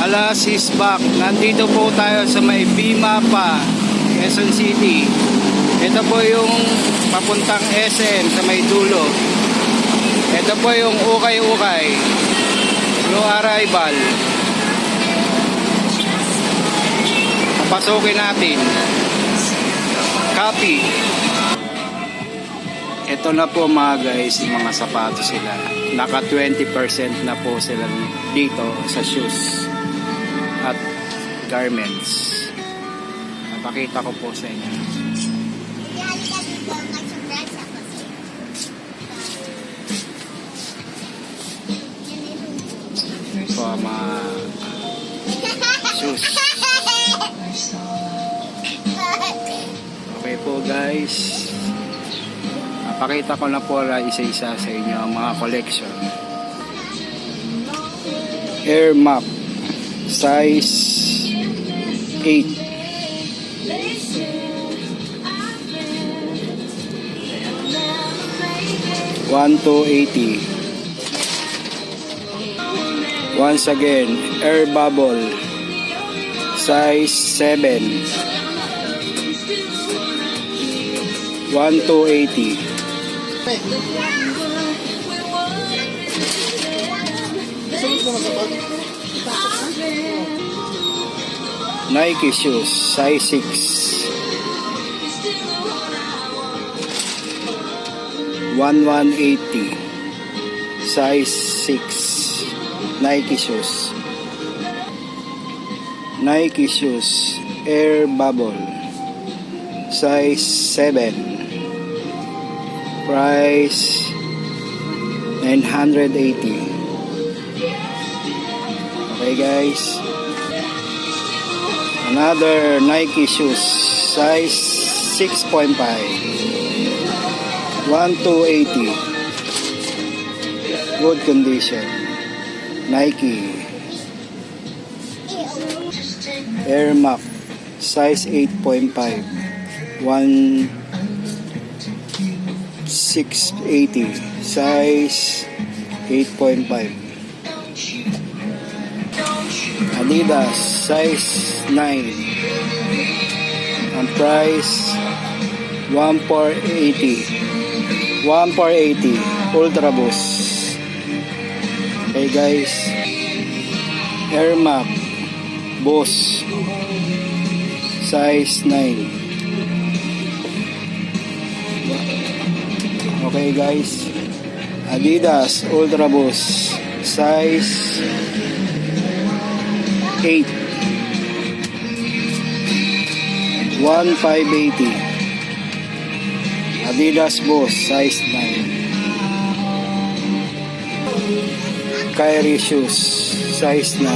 Alas is back. Nandito po tayo sa may Bimapa, Quezon City. Ito po yung papuntang SM sa may dulo. Ito po yung ukay-ukay, yung arrival. Papasukin natin. Copy. Ito na po mga guys, yung mga sapatos sila. Naka 20% na po sila dito sa shoes at garments. Napakita ko po sa inyo. Ito ang mga shoes. Okay po guys. Napakita ko na po isa-isa sa inyo ang mga collection. Air Max size 8. 1-80. Once again, Air Bubble size 7. 1-80. Nike shoes size 6. 1-180. Size 6. Nike shoes. Nike shoes Air Bubble size 7. Price 980. Okay guys. Another Nike shoes size 6.5. 1-80. Good condition. Nike Air Max size 8.5. 1-680. Size 8.5. Adidas size 9. Ang price 1-480. 1-480 Ultra Boost. Okay guys, Air Max Boost size 9. Okay guys, Adidas Ultra Boost size 8. 1-580. Adidas Boost size 9. Kyrie shoes size 9.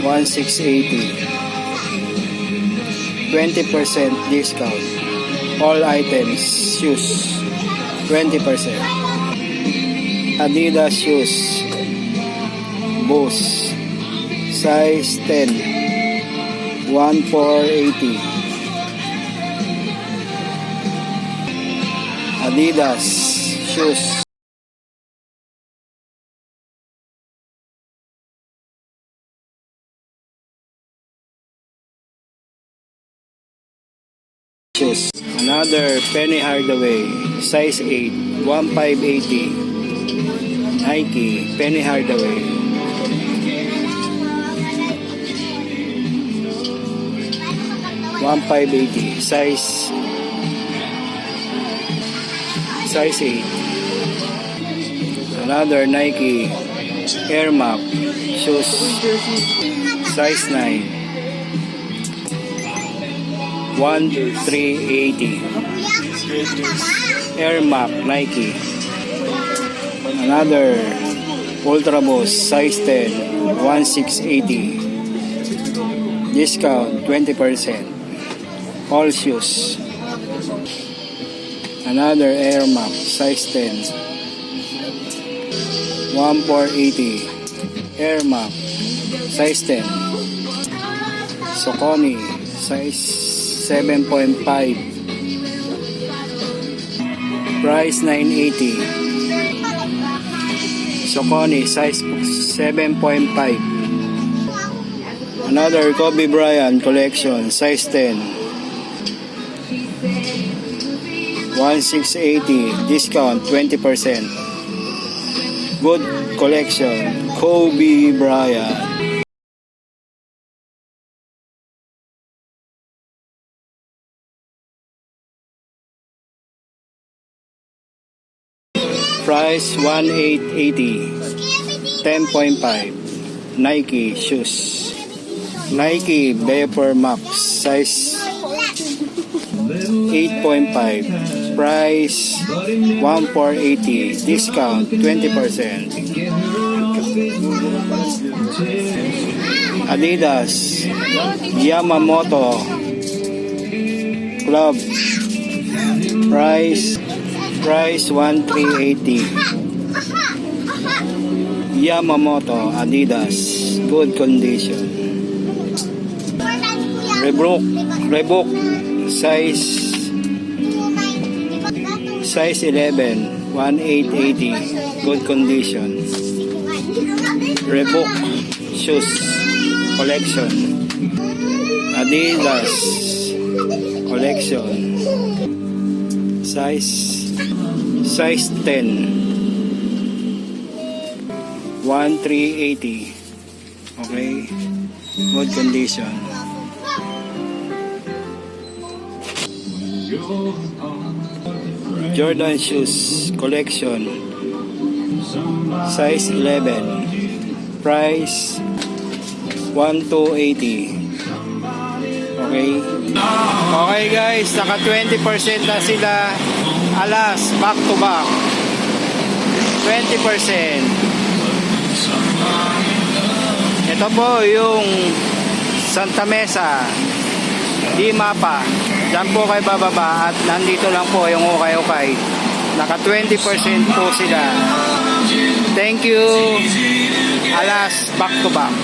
1-680. 20% discount. All items shoes 20%. Adidas shoes Boost size 10. 1-480. Adidas shoes Another Penny Hardaway size 8. 1-580. Nike Penny Hardaway. $1,580 size 8. Another Nike Air Max shoes size 9. 1,380. Air Max Nike. Another Ultra Boost size 10. 1,680. Discount 20%. All shoes. Another Air Max size 10. 1,480. Air Max size 10. Saucony size 7.5. Price 980. Saucony size 7.5. Another Kobe Bryant collection size 10. 1680, discount 20%. Good collection, Kobe Bryant. Price 1880. 10.5. Nike shoes. Nike Vapor Max size 8.5. Price 1480. Discount 20%. Adidas Yamamoto Club. Price 1380. Yamamoto Adidas, good condition. Reebok size 11, 1880, good condition. Reebok shoes collection. Adidas collection size 10, 1380. Okay, good condition. Jordan shoes collection size 11, price 1280. Okay. Okay guys, naka 20% na sila. Alas, back to back. 20%. Ito po yung Santa Mesa, Di Mapa. Diyan po kayo bababa at nandito lang po yung ukay-ukay. Naka 20% po sila. Thank you. Alas, back to back.